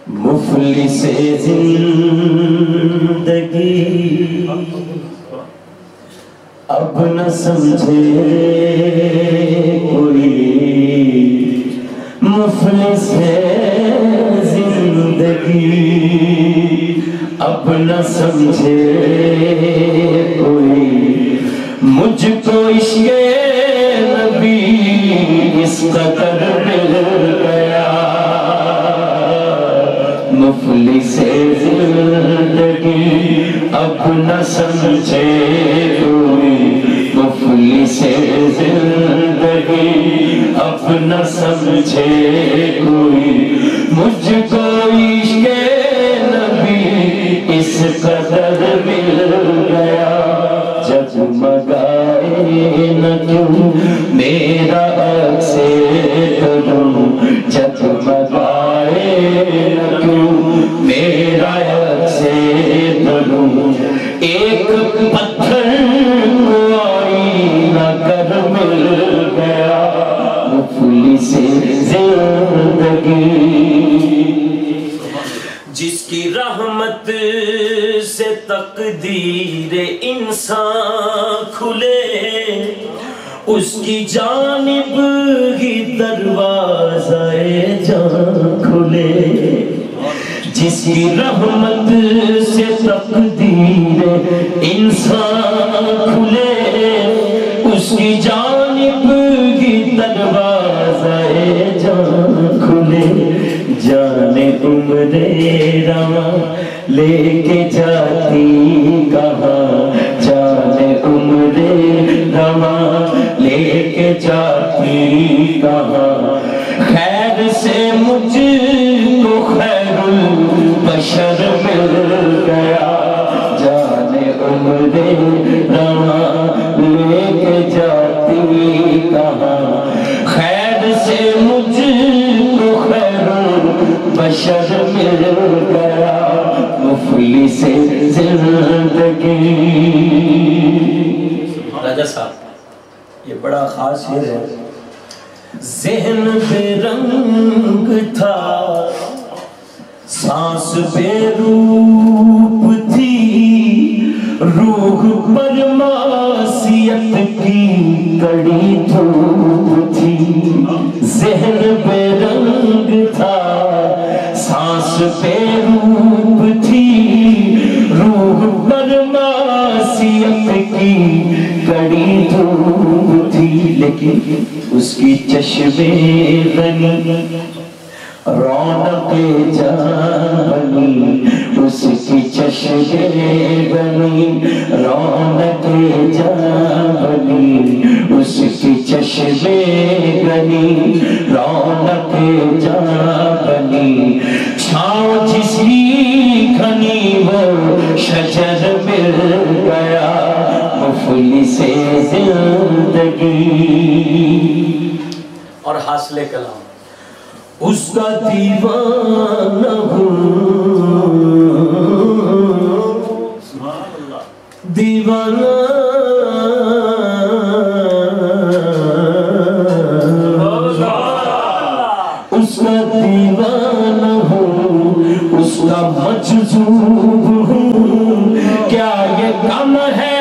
مفلس زندگی اب نہ سمجھے کوئی، مفلس زندگی اب نہ سمجھے کوئی، مجھ کو عشق نبی اس قدر مل گیا، مفلس زندگی اب نہ سمجھے کوئی، مفلس زندگی اب نہ سمجھے کوئی، مجھ کو عشق نبی اس قدر مل گیا، جگمگائے نہ کیوں میرا عکس قدم، جگمگائے نہ کیوں میرا عکس قدم، ایک پتھر کو آئینہ کر مل گیا، مفلس زندگی۔ جس کی رحمت سے تقدیر انسان کھلے، اس کی جانب ہی دروازہ جان کھلے، جس کی رحمت سے تقدیر انسان کھلے، اس کی جانب ہی دروازہ جان کھلے، جانے عمر رواں لے کے جاتی کہاں، جانے عمر رواں لے کے جاتی کہاں، خیر سے مجھ کو خیر البشر مل گیا، جانے عمر رواں لے کے جاتی کہاں، خیر سے مجھ کو خیر البشر مل گیا، مفلس زندگی۔ راجہ صاحب یہ بڑا خاص شعر ہے۔ ذہن بے رنگ تھا، سانس بے روپ تھی، روح پر معصیت کی کڑی دھوپ تھی، ذہن بے رنگ تھا، سانس بے روپ تھی، روح پر معصیت کی کڑی دھوپ تھی، لیکن اس کی چشمے بنی رونق جاں بنی، اس کی چشمے بنی رونق جاں بنی، اس کی چشمے بنی رونق جاں بنی، چھاؤں جس کی گھنی وہ شجر مل گیا، مفلس زندگی۔ اور حاصل کلام اس کا دیوانہ ہوں، دیوانہ اس کا دیوانہ ہوں، اس کا مجذوب ہوں، کیا یہ کم ہے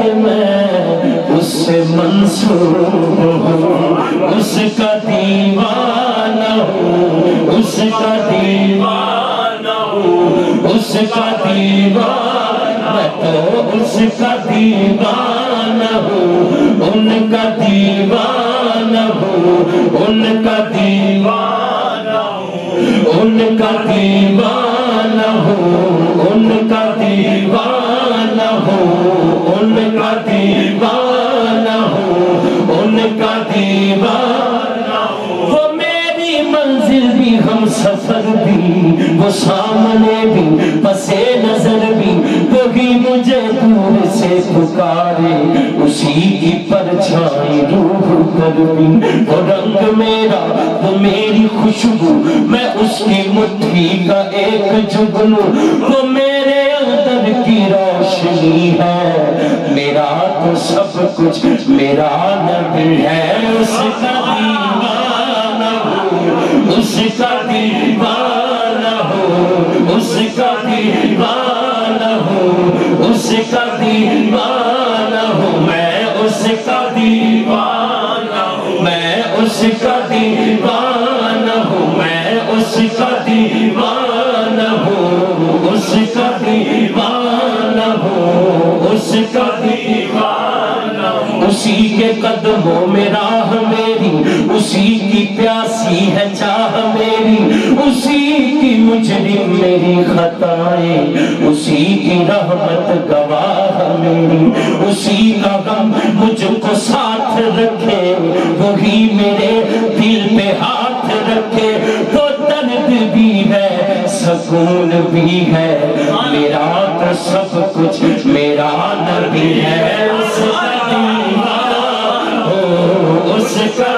کہ میں اس سے منسوب ہوں، اس کا دیوانہ ہوں، اس کا دیوانہ ہوں، اس کا دیوانہ، میں تو اس کا دیوانہ ہوں، ان کا دیوانہ ہوں، ان کا دیوانہ ہوں، ان کا دیوانہ ہوں، ان کا دیوانہ ہوں، ان کا دیوانہ ہوں، ان کا دیوانہ ہوں، وہ میری منزل بھی، ہم سفر بھی، وہ سامنے بھی، پس نظر بھی، وہی مجھے دور سے پکارے، اسی کی پرچھائی روح پر بھی، وہ رنگ میرا، وہ میری خوشبو، میں اس کی مٹھی کا ایک جگنو، وہ میرے اندر کی روشنی ہے، میرا تو سب کچھ میرا نبی ہے، اس کا دیوانہ ہوں، اس کا دیوانہ ہوں، उसका दीवाना हूँ, उसका दीवाना हूँ मैं, उसका दीवाना हूँ मैं, उसका दीवाना हूँ मैं, उसका दीवाना हूँ, उसका दीवाना हूँ, उसका दीवाना हूँ। उसी के कदमों में राह मेरी, उसी की प्यासी है चाह मेरी, उसी की मुजरिम मेरी खताएं, उसी की रहमत गवाह मेरी, उसी का गम मुझको साथ रखे, वही मेरे दिल पे हाथ रखे, तो दर्द भी है सुकून भी है, मेरा तो सब कुछ मेरा नबी है। उसका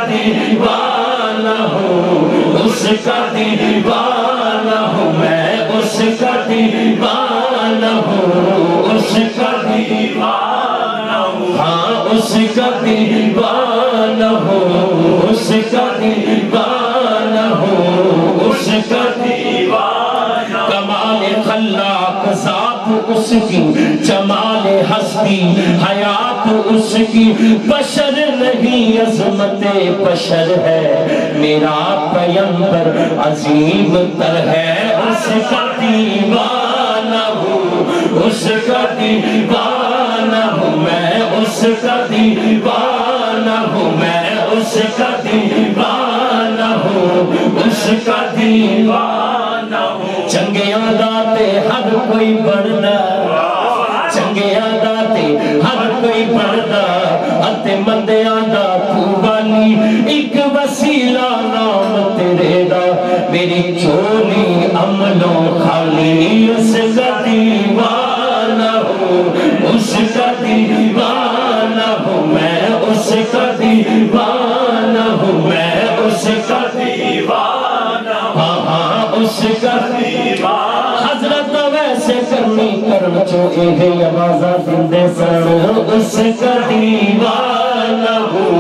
दीवाना हूँ, उसका दीवाना हूँ मैं, उसका दीवाना हूँ, उसका दीवाना हूँ, हाँ उसका दीवाना हूँ, उसका दीवाना हूँ, उसका दीवाना। कमाल खल्लाक ज़ात उसकी, जमाल हस्ती हयात उसकी, बशर नहीं अज़मते बशर है, मेरा पैगंबर अजीम तर है। उसका दीवाना हूँ, उसका दीवाना हूँ मैं, उसका दीवाना हूँ मैं, उसका दीवाना हूँ, उसका दीवाना हूँ। चंगे दाते हर कोई बढ़ना, चंगे दाते हर कोई बढ़ना, अते मंदियां दा तू वाली, एक वसीला नाम तेरे दा, मेरी चोली अमलों खाली। उसका दीवाना हूँ, उसका दीवाना हूँ मैं, उसका दीवाना हूँ मैं, उसका दीवाना, हाँ हाँ उसका दीवाना। हजरत वैसे करनी करन चो एहे आवाज़ा दिंदे सन, उसका दीवाना हूँ,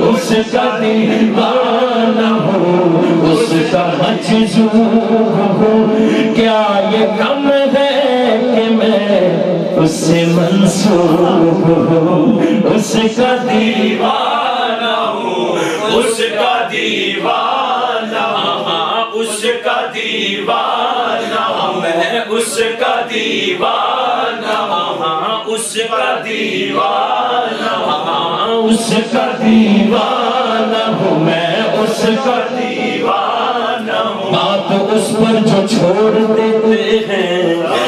उसका दीवाना हूँ, उसका मजज़ूब हूँ। क्या ये कम है कि मैं उससे मंसूब हूँ, उसका दीवाना हूँ, उसका दीवाना, हाँ उसका दीवाना मैं, उसका दीवाना, हाँ उसका दीवाना, हाँ उसका दीवाना हूँ मैं, उसका दीवाना हूँ। बात उस पर जो छोड़ देते हैं,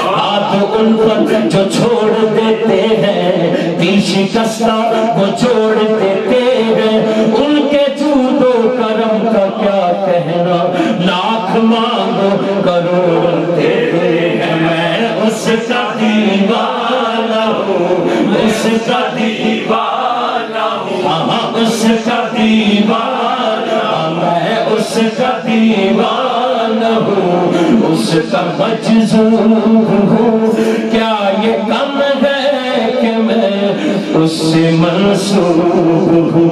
बात उन पर जो छोड़ देते हैं, दिल शिकस्ता वो जोड़ देते हैं, उनके जूदो करम का क्या कहना, लाख मांगो करोड़ देते हैं। मैं उसका दीवाना हूँ, उसका दीवाना हूँ, हाँ उसका दीवाना मैं, उसका दीवाना हूँ, उसका मजज़ूब हूँ। क्या ये कम है कि मैं उससे मंसूब हूँ।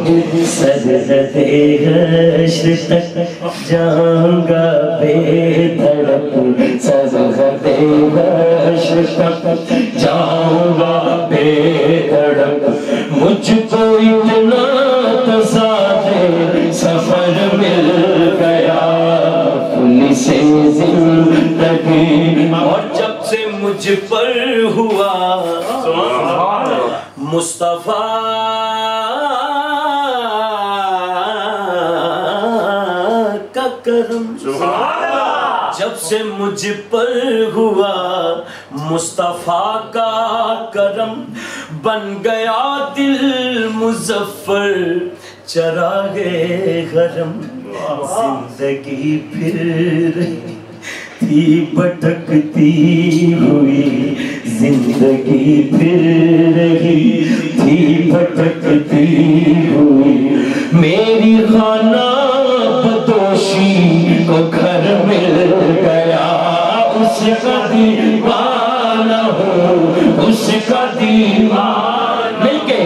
सजदे हश्र तक जाऊंगा बेधड़क, सजदे हश्र तक जाऊंगा बेधड़क, मुझको इतना तो साथे सफर मिल गया, पुलिसे जिंदगी। और जब से मुझ पर हुआ मुस्तफा का करम, जब से मुझ पर हुआ मुस्तफा का करम, बन गया दिल मुज़फ़्फ़र चरागे गरम। जिंदगी फिर थी भटकती हुई, जिंदगी फिर रही थी भटकती हुई, मेरी खाना बदोशी को घर मिल गया। उसका दीवाना हूँ, उसका दीवाना मिलके,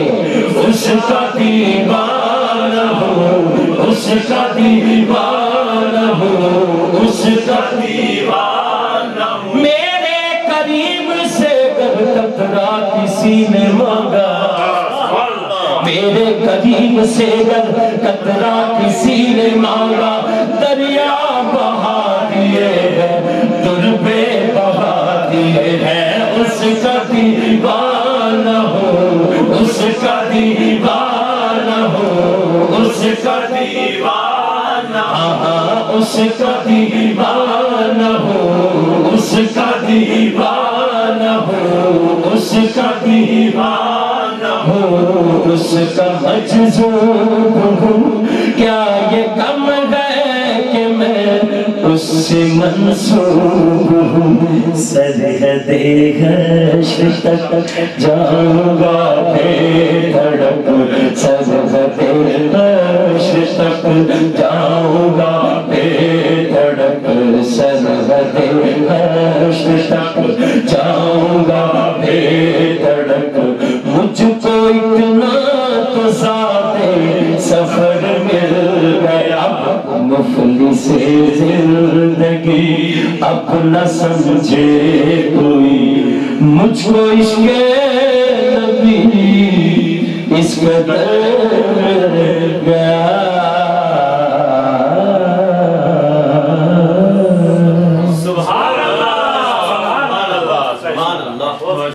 उसका दीवाना हूँ, उसका दीवाना हूँ, उसका दीवाना हूँ। کسی نے مانگا میرے قریب سے گر قطرہ کسی نے مانگا دریا بہا دیے ہیں تربے بہا دیے ہیں اس کا دیوانہ ہو اس کا دیوانہ ہو اس کا دیوانہ اس کا دیوانہ ہو اس کا دیوانہ ہو اس کا دیوانہ ہو اس کا مجذوب ہوں کیا یہ کم ہے کہ میں اس سے منسوب ہوں سرحد حشر تک جاؤں گا بے دھڑک سرحد حشر تک جاؤں گا بے دھڑک سرحد حشر تک جاؤں گا بے دھڑک مجھ کو اتنا تو ذات سفر مل گیا مفلس زندگی اب نہ سمجھے کوئی مجھ کو عشق نبی اس قدر